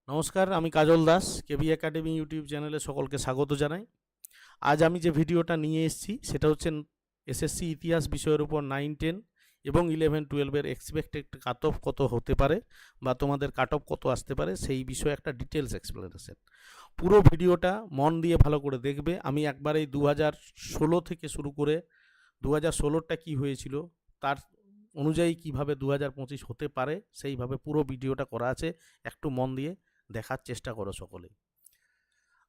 নমস্কার, আমি কাজল দাস। কেবি academy YouTube চ্যানেলে সকলকে স্বাগত জানাই। আজ আমি যে ভিডিওটা নিয়ে এসেছি সেটা হচ্ছে এসএসসি ইতিহাস বিষয়ের উপর 9, 10 এবং 11, 12-এর এক্সপেক্টেড কাট অফ কত হতে পারে বা তোমাদের কাট অফ কত আসতে পারে সেই বিষয়ে একটা ডিটেলস এক্সপ্লেনেশন। পুরো ভিডিওটা মন দিয়ে ভালো করে দেখবে। আমি একবার এই 2016 থেকে শুরু করে 2016টা কী হয়েছিল তার অনুযায়ী কিভাবে 2025 হতে পারে সেইভাবে পুরো ভিডিওটা করা আছে। একটু মন দিয়ে দেখার চেষ্টা করো সকলেই।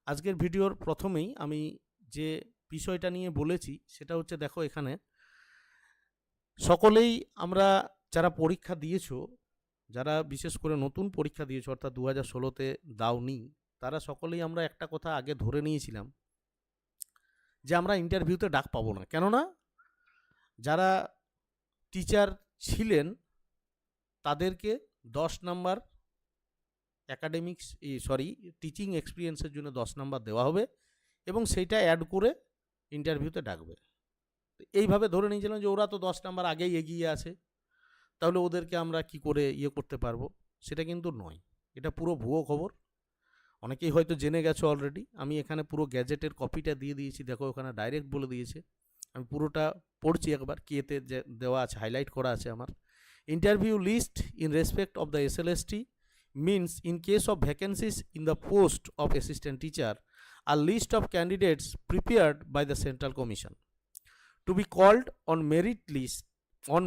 আজকের ভিডিওর প্রথমেই আমি যে বিষয়টা নিয়ে বলেছি সেটা হচ্ছে, দেখো এখানে সকলেই আমরা যারা পরীক্ষা দিয়েছো, যারা বিশেষ করে নতুন পরীক্ষা দিয়েছো অর্থাৎ 2016তে দাওনি, তারা সকলেই আমরা একটা কথা আগে ধরে নিয়েছিলাম যে আমরা ইন্টারভিউতে ডাক পাবো না। কেননা যারা টিচার ছিলেন তাদেরকে 10 নাম্বার অ্যাকাডেমিক্স টিচিং এক্সপিরিয়েন্সের জন্য 10 নাম্বার দেওয়া হবে এবং সেইটা অ্যাড করে ইন্টারভিউতে ডাকবে। এইভাবে ধরে নিয়েছিলাম যে ওরা তো 10 নাম্বার আগেই এগিয়ে আছে, তাহলে ওদেরকে আমরা কি করে করতে পারবো। সেটা কিন্তু নয়, এটা পুরো ভুয়ো খবর। অনেকেই হয়তো জেনে গেছো অলরেডি। আমি এখানে পুরো গ্যাজেটের কপিটা দিয়ে দিয়েছি, দেখো ওখানে ডাইরেক্ট বলে দিয়েছে। আমি পুরোটা পড়ছি একবার, কেতে দেওয়া আছে, হাইলাইট করা আছে আমার। Interview list in respect of the SLST means in case of vacancies in the post of assistant teacher, a list of candidates prepared by the Central Commission to be called on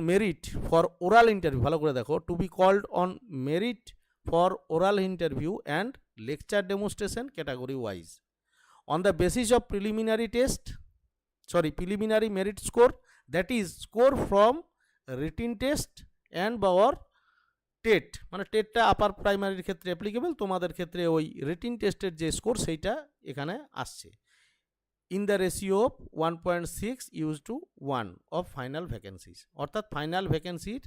merit for oral interview. ভালো করে দেখো, to be called on merit for oral interview and lecture demonstration category wise on the basis of preliminary merit score, that is score from written test and or TET, মানে টেটটা আপার প্রাইমারির ক্ষেত্রে applicable, তোমাদের ক্ষেত্রে ওই written টেস্টের যে score সেইটা এখানে আসছে। In the ratio of 1.6:1 of final vacancies, অর্থাৎ ফাইনাল ভ্যাকেন্সির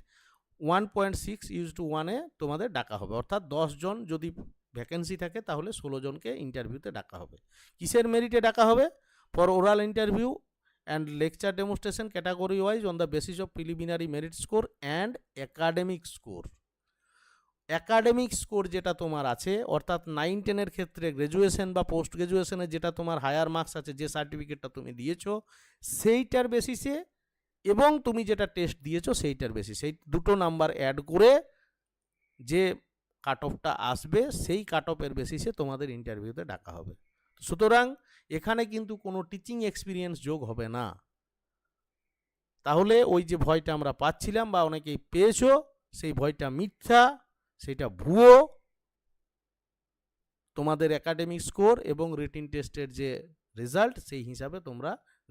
1.6:1 তোমাদের ডাকা হবে। অর্থাৎ 10 জন যদি ভ্যাকেন্সি থাকে তাহলে 16 জনকে ইন্টারভিউতে ডাকা হবে। কিসের মেরিটে ডাকা হবে? For oral interview and lecture demonstration category wise on the basis of preliminary merit score and academic score. Academic score যেটা তোমার আছে, অর্থাৎ 9-10-এর ক্ষেত্রে গ্র্যাজুয়েশন বা পোস্ট গ্র্যাজুয়েশনে যেটা তোমার হায়ার মার্কস আছে, যে সার্টিফিকেটটা তুমি দিয়েছো সেইটার বেসিসে, এবং তুমি যেটা টেস্ট দিয়েছো সেইটার বেসিসে, সেই দুটো নাম্বার অ্যাড করে যে কাট অফটা আসবে সেই কাট অফের বেসিসে তোমাদের ইন্টারভিউতে ডাকা হবে। সুতরাং এখানে কিন্তু কোনো টিচিং এক্সপিরিয়েন্স যোগ হবে না। তাহলে ওই যে ভয়টা আমরা পাচ্ছিলাম বা অনেকেই পেয়েছো, সেই ভয়টা মিথ্যা, সেটা ভুয়ো। তোমাদের একাডেমিক স্কোর এবং রিটিন টেস্টের যে রেজাল্ট সেই হিসাবে তোমরা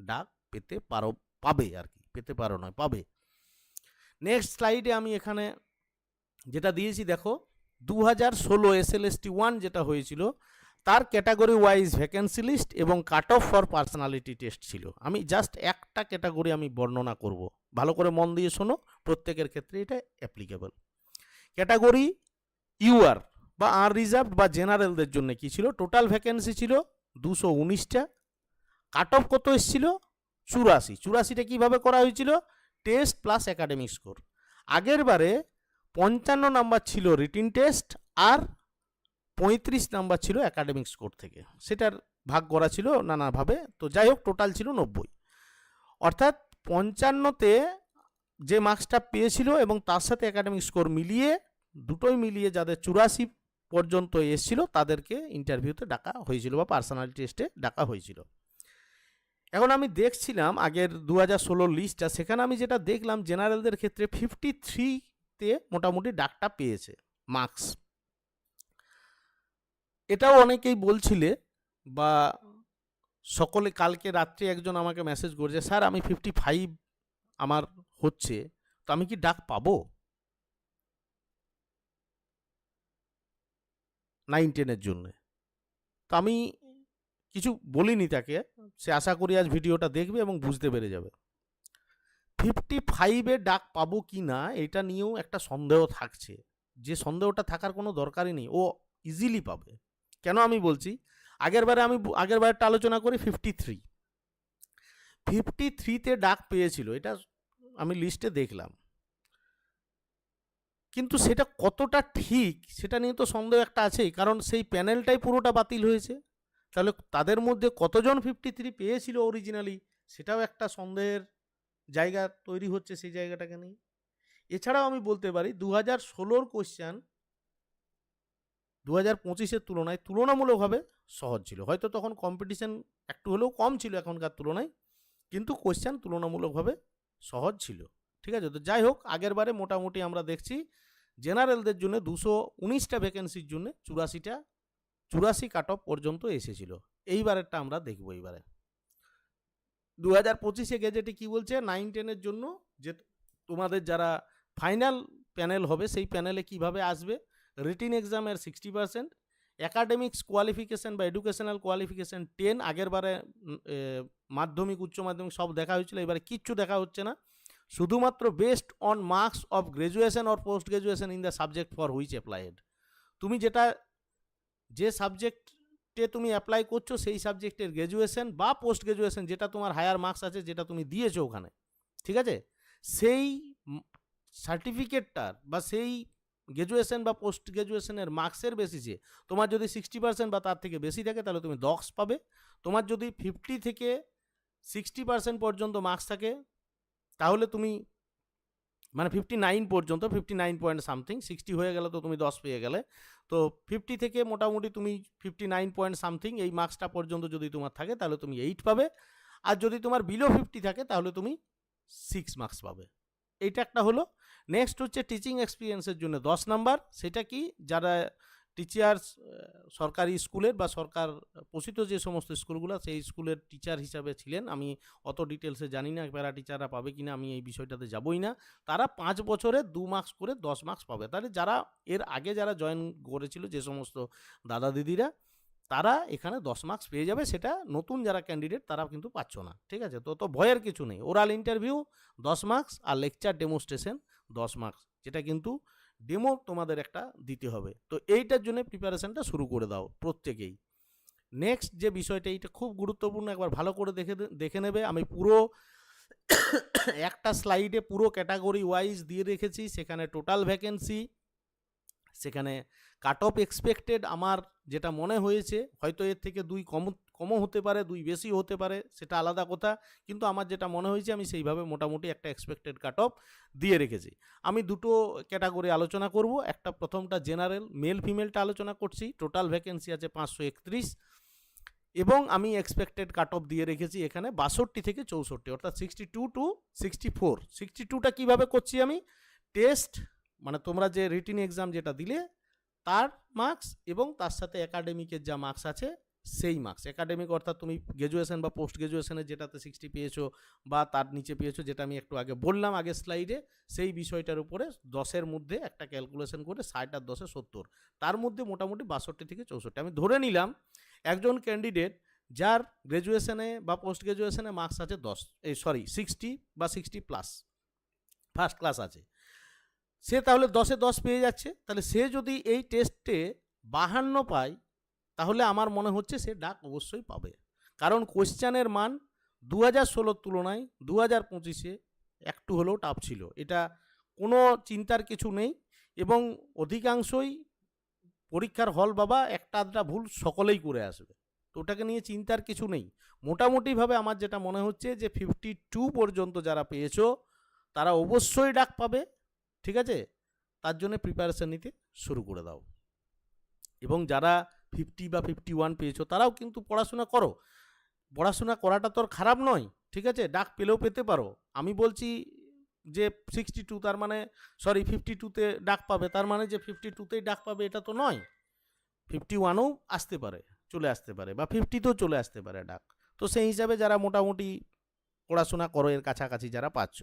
ডাক পেতে পারো, পাবে আর কি, পেতে পারো নয়, পাবে। নেক্সট স্লাইডে আমি এখানে যেটা দিয়েছি দেখো, 2016 এসএলএসটি 1 যেটা হয়েছিল তার ক্যাটাগরি ওয়াইজ ভ্যাকেন্সি লিস্ট এবং cut off for personality test ছিল। আমি জাস্ট একটা ক্যাটাগরি আমি বর্ণনা করব, ভালো করে মন দিয়ে শোনো, প্রত্যেকের ক্ষেত্রে এটা অ্যাপ্লিকেবল। ক্যাটাগরি ইউআর বা আনরিজার্ভড বা জেনারেলদের জন্য কি ছিল, টোটাল ভ্যাকেন্সি ছিল 219টা। কাট অফ কত এসেছিল? 84টা কীভাবে করা হয়েছিল? Test plus academic score. আগের বারে 55 নাম্বার ছিল রিটিন টেস্ট আর 35 নাম্বার ছিল একাডেমিক স্কোর থেকে, সেটার ভাগ করা ছিল নানাভাবে। তো যাই হোক, টোটাল ছিল 90। অর্থাৎ 55তে যে মার্কসটা পেয়েছিল এবং তার সাথে একাডেমিক স্কোর মিলিয়ে, দুটোই মিলিয়ে যাদের 84 পর্যন্ত এসেছিল তাদেরকে ইন্টারভিউতে ডাকা হয়েছিল বা পার্সোনালিটি টেস্টে ডাকা হয়েছিল। এখন আমি দেখছিলাম আগের 2016 লিস্টটা, সেখানে আমি যেটা দেখলাম জেনারেলদের ক্ষেত্রে 53তে মোটামুটি ডাকটা পেয়েছে মার্কস। এটাও অনেকেই বলছিলে বা সকলে, কালকে রাত্রে একজন আমাকে মেসেজ করেছে, স্যার আমি 55 আমার হচ্ছে, তো আমি কি ডাক পাবো 9-10-এর জন্য? তো আমি কিছু বলিনি তাকে, সে আশা করি আজ ভিডিওটা দেখবে এবং বুঝতে পেরে যাবে। 55-এ ডাক পাবো কি না এটা নিয়েও একটা সন্দেহ থাকছে, যে সন্দেহটা থাকার কোনো দরকারই নেই, ও ইজিলি পাবে। কেন আমি বলছি, আগের বারেরটা আলোচনা করি। 53তে ডাক পেয়েছিল, এটা আমি লিস্টে দেখলাম। কিন্তু সেটা কতটা ঠিক সেটা নিয়ে তো সন্দেহ একটা আছেই, কারণ সেই প্যানেলটাই পুরোটা বাতিল হয়েছে। তাহলে তাদের মধ্যে কতজন 53 পেয়েছিল অরিজিনালি, সেটাও একটা সন্দেহের জায়গা তৈরি হচ্ছে সেই জায়গাটাকে নিয়ে। এছাড়াও আমি বলতে পারি 2016 কোশ্চেন 2025 তুলনায় তুলনামূলকভাবে সহজ ছিল। হয়তো তখন কম্পিটিশন একটু হলেও কম ছিল এখনকার তুলনায়, কিন্তু কোশ্চেন তুলনামূলকভাবে সহজ ছিল। ঠিক আছে, তো যাই হোক, আগের বারে মোটামুটি আমরা দেখছি জেনারেলদের জন্য 219টা ভ্যাকেন্সির জন্য 84 কাট অফ পর্যন্ত এসেছিল। এইবারেরটা আমরা দেখব। এইবারে 2025 গেজেটে কি বলছে, 9-10-এর জন্য যে তোমাদের যারা ফাইনাল প্যানেল হবে সেই প্যানেলে কিভাবে আসবে, রিটিন এক্সামের 60%, অ্যাকাডেমিক্স কোয়ালিফিকেশান বা এডুকেশনাল কোয়ালিফিকেশান 10, আগের বারে মাধ্যমিক উচ্চ মাধ্যমিক সব দেখা হয়েছিল, এবারে কিচ্ছু দেখা হচ্ছে না, শুধুমাত্র based on marks of graduation or post graduation in the subject for which applied. তুমি যে সাবজেক্টে তুমি অ্যাপ্লাই করছো সেই সাবজেক্টের গ্র্যাজুয়েশন বা পোস্ট গ্র্যাজুয়েশন যেটা তোমার হায়ার মার্কস আছে, যেটা তুমি দিয়েছো ওখানে, ঠিক আছে, সেই সার্টিফিকেটটার বা সেই গ্র্যাজুয়েশন বা পোস্ট গ্র্যাজুয়েশনের মার্কসের বেসিসে তোমার যদি 60% বা তার থেকে বেশি থাকে তাহলে তুমি 10 পাবে। তোমার যদি 50 থেকে 60% পর্যন্ত মার্কস থাকে তাহলে তুমি মানে 59 পর্যন্ত, 59 পয়েন্ট সামথিং, 60 হয়ে গেলে তো তুমি 10 পেয়ে গেলে। তো 50 থেকে মোটামুটি তুমি 59 পয়েন্ট সামথিং এই মার্কসটা পর্যন্ত যদি তোমার থাকে তাহলে তুমি 8 পাবে। আর যদি তোমার বিলো 50 থাকে তাহলে তুমি 6 মার্কস পাবে। এইটা একটা হলো। নেক্সট হচ্ছে টিচিং এক্সপিরিয়েন্সের জন্য 10 নাম্বার। সেটা কি, যারা টিচার্স সরকারি স্কুলের বা সরকার পোষিত যে সমস্ত স্কুলগুলো সেই স্কুলের টিচার হিসাবে ছিলেন, আমি অত ডিটেলসে জানি না প্যারা টিচাররা পাবে কিনা, আমি এই বিষয়টাতে যাবই না, তারা 5 বছরে 2 মার্কস করে 10 মার্কস পাবে। তাহলে যারা এর আগে যারা জয়েন করেছিল যে সমস্ত দাদা দিদিরা, তারা এখানে 10 মার্কস পেয়ে যাবে, সেটা নতুন যারা ক্যান্ডিডেট তারা কিন্তু পাচ্ছ না। ঠিক আছে, তো ভয়ের কিছু নেই। ওরাল ইন্টারভিউ 10 মার্কস আর লেকচার ডেমোস্ট্রেশন 10 মার্কস, যেটা কিন্তু ডেমো তোমাদের একটা দিতে হবে। তো এইটার জন্য প্রিপারেশনটা শুরু করে দাও প্রত্যেকেই। নেক্সট যে বিষয়টা, এইটা খুব গুরুত্বপূর্ণ, একবার ভালো করে দেখে নেবে। আমি পুরো একটা স্লাইডে পুরো ক্যাটাগরি ওয়াইজ দিয়ে রেখেছি, সেখানে টোটাল ভ্যাকেন্সি, সেখানে কাট অফ এক্সপেক্টেড আমার যেটা মনে হয়েছে, হয়তো এর থেকে 2 কমও হতে পারে, 2 বেশি হতে পারে, সেটা আলাদা কথা, কিন্তু আমার যেটা মনে হয়েছে আমি সেইভাবে মোটামুটি একটা এক্সপেক্টেড কাট অফ দিয়ে রেখেছি। আমি দুটো ক্যাটাগরি আলোচনা করব। একটা প্রথমটা জেনারেল, মেল ফিমেলটা আলোচনা করছি। টোটাল ভ্যাকেন্সি আছে 531 এবং আমি এক্সপেক্টেড কাট অফ দিয়ে রেখেছি এখানে 62 থেকে 64, অর্থাৎ 62 টু 64। 62টা কীভাবে করছি আমি, টেস্ট মানে তোমরা যে রিটিন এক্সাম যেটা দিলে তার মার্কস এবং তার সাথে একাডেমিকের যা মার্কস আছে সেই মার্কস। একাডেমিক অর্থাৎ তুমি গ্র্যাজুয়েশন বা পোস্ট গ্র্যাজুয়েশনের যেটাতে 60 পেয়েছো বা তার নিচে পেয়েছো, যেটা আমি একটু আগে বললাম আগের স্লাইডে, সেই বিষয়টার উপরে 10-এর মধ্যে একটা ক্যালকুলেশন করে 60 আর 10-এ 70, তার মধ্যে মোটামুটি 62 থেকে 64। আমি ধরে নিলাম একজন ক্যান্ডিডেট যার গ্র্যাজুয়েশনে বা পোস্ট গ্র্যাজুয়েশনে মার্কস আছে 60 বা 60 প্লাস ফার্স্ট ক্লাস আছে, সে তাহলে 10-এ 10 পেয়ে যাচ্ছে। তাহলে সে যদি এই টেস্টে 52 পায় তাহলে আমার মনে হচ্ছে সে ডাক অবশ্যই পাবে, কারণ কোশ্চেনের মান 2016 তুলনায় 2025 একটু হলেও টাফ ছিল, এটা কোনো চিন্তার কিছু নেই। এবং অধিকাংশই পরীক্ষার হল বাবা একটা আধটা ভুল সকলেই করে আসবে, তো ওটাকে নিয়ে চিন্তার কিছু নেই। মোটামুটিভাবে আমার যেটা মনে হচ্ছে যে 52 পর্যন্ত যারা পেয়েছো তারা অবশ্যই ডাক পাবে। ঠিক আছে, তার জন্য প্রিপারেশন নিতে শুরু করে দাও। এবং যারা 50 বা 51 পেয়েছো তারাও কিন্তু পড়াশোনা করো, পড়াশোনা করাটা তো খারাপ নয়। ঠিক আছে, ডাক পেলেও পেতে পারো। আমি বলছি যে 62 তার মানে 52তে ডাক পাবে, তার মানে যে 52তেই ডাক পাবে এটা তো নয়, 51ও আসতে পারে, চলে আসতে পারে, বা 50তেও চলে আসতে পারে ডাক। তো সেই হিসাবে যারা মোটামুটি পড়াশোনা করো এর কাছাকাছি যারা পাচ্ছ।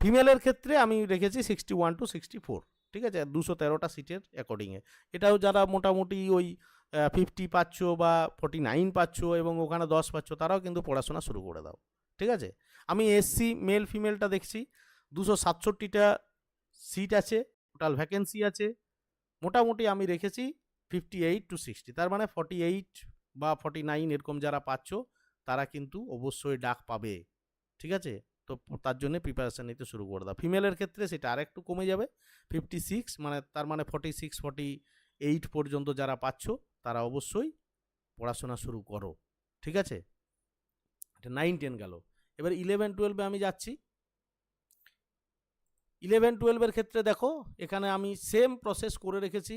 ফিমেলের ক্ষেত্রে আমি রেখেছি 61 টু 64। ঠিক আছে, 213টা সিটের অ্যাকর্ডিংয়ে। এটাও যারা মোটামুটি ওই 50 পাচ্ছ বা 49 পাচ্ছ এবং ওখানে 10 পাচ্ছ তারাও কিন্তু পড়াশোনা শুরু করে দাও। ঠিক আছে, আমি এসসি মেল ফিমেলটা দেখছি 267টা সিট আছে, টোটাল ভ্যাকেন্সি আছে, মোটামুটি আমি রেখেছি 58 টু 60, তার মানে 48 বা 49 এরকম যারা পাচ্ছ তারা কিন্তু অবশ্যই ডাক পাবে। ঠিক আছে, তো তার জন্য প্রিপারেশান নিতে শুরু করে দাও। ফিমেলের ক্ষেত্রে সেটা আরেকটু কমে যাবে 56, মানে তার মানে 46 48 পর্যন্ত যারা পাচ্ছ তারা অবশ্যই পড়াশোনা শুরু করো, ঠিক আছে? এটা 9-10 গেল। এবার 11-12 আমি যাচ্ছি। 11-12 ক্ষেত্রে দেখো এখানে আমি সেম প্রসেস করে রেখেছি।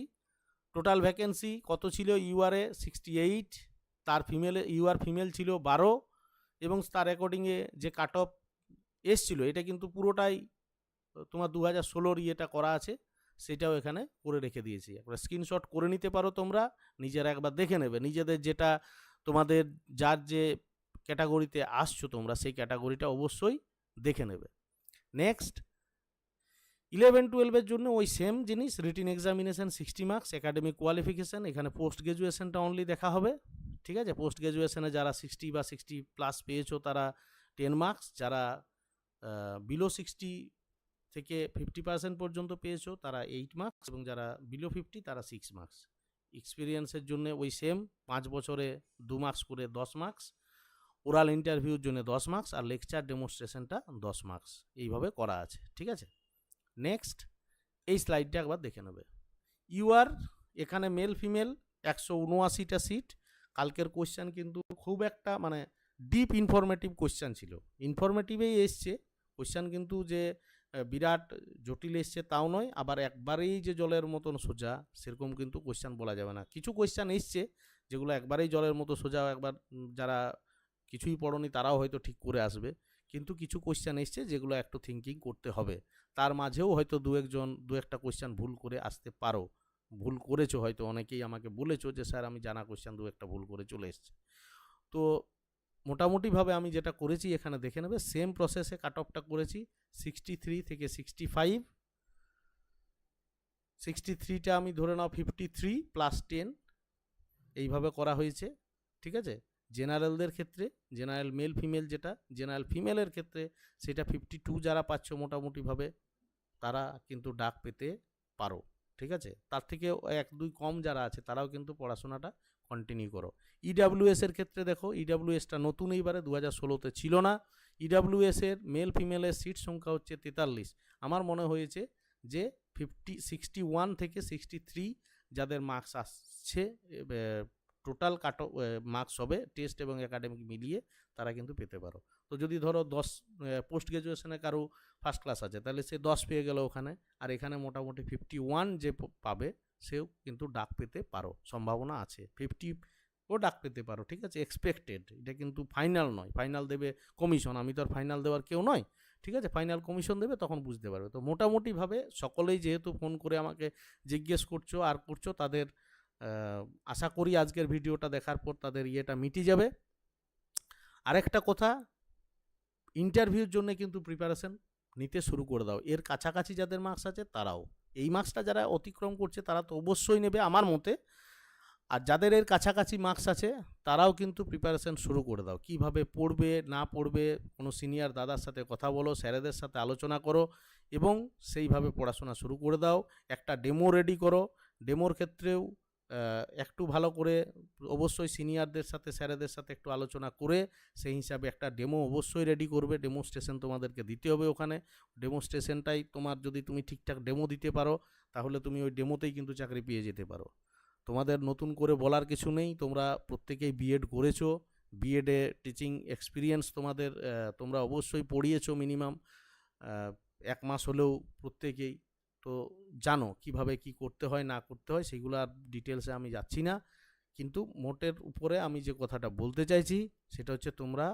টোটাল ভ্যাকেন্সি কত ছিল? ইউআরএ 68, তার ফিমেলে ইউআর ফিমেল ছিল 12, এবং তার অ্যাকর্ডিংয়ে যে কাট অফ এসছিল এটা কিন্তু পুরোটাই তোমার 2016 ইয়েটা করা আছে, সেটাও এখানে করে রেখে দিয়েছি। একবার স্ক্রিনশট করে নিতে পারো তোমরা, নিজেরা একবার দেখে নেবে নিজেদের যেটা তোমাদের যার যে ক্যাটাগরিতে আসছো তোমরা সেই ক্যাটাগরিটা অবশ্যই দেখে নেবে। নেক্সট 11-12 জন্য ওই সেম জিনিস, written examination 60 marks, academic qualification, এখানে পোস্ট গ্রাজুয়েশনটা অনলি দেখা হবে, ঠিক আছে? পোস্ট গ্রাজুয়েশনে যারা 60 বা 60+ পেয়েছো তারা 10 মার্কস, যারা বিলো 60 থেকে 50% পর্যন্ত পেয়েছো তারা 8 মার্কস, এবং যারা বিলো 50 তারা 6 মার্কস। এক্সপিরিয়েন্সের জন্য ওই সেম 5 বছরে 2 মার্কস করে 10 মার্কস, ওরাল ইন্টারভিউর জন্য 10 মার্কস, আর লেকচার ডেমনস্ট্রেশনটা 10 মার্কস, এইভাবে করা আছে, ঠিক আছে? নেক্সট এই স্লাইডটা একবার দেখে নেবে। ইউআর এখানে মেল ফিমেল 179টা সিট। কালকের কোশ্চেন কিন্তু খুব একটা মানে ডিপ ইনফরমেটিভ কোশ্চেন ছিল, ইনফরমেটিভেই এসছে কোশ্চেন, কিন্তু যে বিরাট জটিল এসছে তাও নয়, আবার একবারেই যে জলের মতন সোজা সেরকম কিন্তু কোশ্চেন বলা যাবে না। কিছু কোশ্চেন এসছে যেগুলো একবারেই জলের মতো সোজা, একবার যারা কিছুই পড়নি তারাও হয়তো ঠিক করে আসবে, কিন্তু কিছু কোশ্চেন এসছে যেগুলো একটু থিঙ্কিং করতে হবে। তার মাঝেও হয়তো দু একটা কোশ্চেন ভুল করে আসতে পারো, ভুল করেছো হয়তো, অনেকেই আমাকে বলেছো যে স্যার আমি জানা কোশ্চেন 2-1টা ভুল করে চলে এসছে। তো মোটামুটিভাবে আমি যেটা করেছি এখানে দেখে নেবে, সেম প্রসেসে কাট অফটা করেছি 63 থেকে 65, 63টা আমি ধরে নাও 53 + 10, এইভাবে করা হয়েছে, ঠিক আছে? জেনারেলদের ক্ষেত্রে জেনারেল মেল ফিমেল, যেটা জেনারেল ফিমেলের ক্ষেত্রে সেটা 52 যারা পাচ্ছ মোটামুটিভাবে তারা কিন্তু ডাক পেতে পারো, ঠিক আছে? তার থেকে 1-2 কম যারা আছে তারাও কিন্তু পড়াশোনাটা কন্টিনিউ করো। ইডাব্লিউএস এর ক্ষেত্রে দেখো, ইডাব্লিউএসটা নতুন এইবারে 2016তে ছিল না। ইডাব্লিউএস এর মেল ফিমেলের সিট সংখ্যা হচ্ছে 43। আমার মনে হয়েছে যে 61 থেকে 63 যাদের মার্কস আসছে, টোটাল কাট মার্কস হবে টেস্ট এবং একাডেমিক মিলিয়ে, তারা কিন্তু পেতে পারো। তো যদি ধরো 10 পোস্ট গ্রাজুয়েশনে কারো ফার্স্ট ক্লাস আছে তাহলে সে 10 পেয়ে গেল ওখানে, আর এখানে মোটামুটি 51 যে পাবে সেও কিন্তু ডাক পেতে পারো, সম্ভাবনা আছে। 50 ও ডাক পেতে পারো, ঠিক আছে? এক্সপেক্টেড, এটা কিন্তু ফাইনাল নয়, ফাইনাল দেবে কমিশন, আমি তো আর ফাইনাল দেওয়ার কেউ নয়, ঠিক আছে? ফাইনাল কমিশন দেবে তখন বুঝতে পারবে। তো মোটামুটিভাবে সকলেই যেহেতু ফোন করে আমাকে জিজ্ঞেস করছো আর করছো, তাদের আশা করি আজকের ভিডিওটা দেখার পর তাদের ইয়েটা মিটে যাবে। আরেকটা কথা, ইন্টারভিউর জন্য কিন্তু প্রিপারেশন নিতে শুরু করে দাও। এর কাছাকাছি যাদের মার্কস আছে তারাও, এই মার্কসটা যারা অতিক্রম করছে তারা তো অবশ্যই নেবে আমার মতে, আর যাদের এর কাছাকাছি মার্কস আছে তারাও কিন্তু প্রিপারেশন শুরু করে দাও। কিভাবে পড়বে না পড়বে কোনো সিনিয়র দাদার সাথে কথা বলো, স্যারেদের সাথে আলোচনা করো, এবং সেইভাবে পড়াশোনা শুরু করে দাও। একটা ডেমো রেডি করো, ডেমোর ক্ষেত্রেও একটু ভালো করে অবশ্যই সিনিয়রদের সাথে স্যারেদের সাথে একটু আলোচনা করে সেই হিসাবে একটা ডেমো অবশ্যই রেডি করবে। ডেমোস্ট্রেশন তোমাদেরকে দিতে হবে ওখানে। ডেমোস্ট্রেশনটাই তোমার, যদি তুমি ঠিকঠাক ডেমো দিতে পারো তাহলে তুমি ওই ডেমোতেই কিন্তু চাকরি পেয়ে যেতে পারো। তোমাদের নতুন করে বলার কিছু নেই, তোমরা প্রত্যেকেই বিএড করেছো, বিএডে টিচিং এক্সপিরিয়েন্স তোমাদের, তোমরা অবশ্যই পড়িয়েছো মিনিমাম 1 মাস হলেও প্রত্যেকেই, তো জানো কিভাবে কি করতে হয় না করতে হয়, সেগুলো আর ডিটেলসে আমি যাচ্ছি না। কিন্তু মোটের উপরে আমি যে কথাটা বলতে চাইছি সেটা হচ্ছে, তোমরা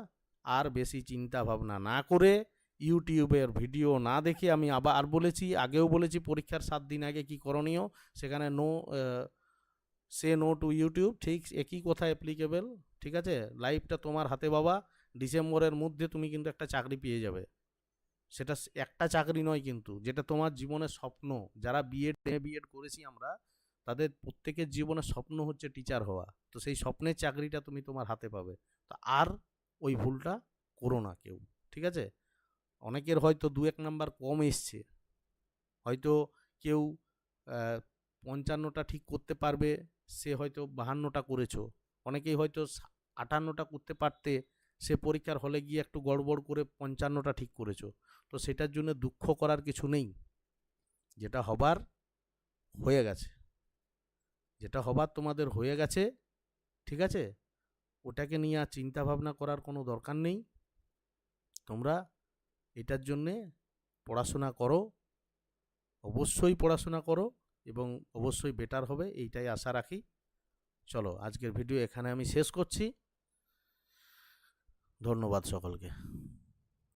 আর বেশি চিন্তা ভাবনা না করে ইউটিউবের ভিডিও না দেখে, আমি আবার বলেছি, আগেও বলেছি পরীক্ষার 7 দিন আগে কি করণীয়, সেখানে সে নো টু ইউটিউব, ঠিক একই কথা অ্যাপ্লিকেবল, ঠিক আছে? লাইফটা তোমার হাতে বাবা, ডিসেম্বরের মধ্যে তুমি কিন্তু একটা চাকরি পেয়ে যাবে। সেটা একটা চাকরি নয় কিন্তু, যেটা তোমার জীবনের স্বপ্ন। যারা বিএড করেছি আমরা, তাদের প্রত্যেকের জীবনের স্বপ্ন হচ্ছে টিচার হওয়া। তো সেই স্বপ্নের চাকরিটা তুমি তোমার হাতে পাবে। তো আর ওই ভুলটা করো না কেউ, ঠিক আছে? অনেকের হয়তো 2-1 নাম্বার কম এসছে, হয়তো কেউ 55টা ঠিক করতে পারবে, সে হয়তো 52টা করেছো, অনেকেই হয়তো 58টা করতে পারতে সে পরীক্ষার হলে গিয়ে একটু গড়বড় করে 55টা ঠিক করেছো, তো সেটার জন্য দুঃখ করার কিছু নেই। যেটা হবার হয়ে গেছে, যেটা হবার তোমাদের হয়ে গেছে, ঠিক আছে? ওটাকে নিয়ে আর চিন্তা ভাবনা করার কোনো দরকার নেই। তোমরা এটার জন্যে পড়াশোনা করো, অবশ্যই পড়াশোনা করো এবং অবশ্যই বেটার হবে, এইটাই আশা রাখি। চলো আজকের ভিডিও এখানে আমি শেষ করছি। ধন্যবাদ সকলকে।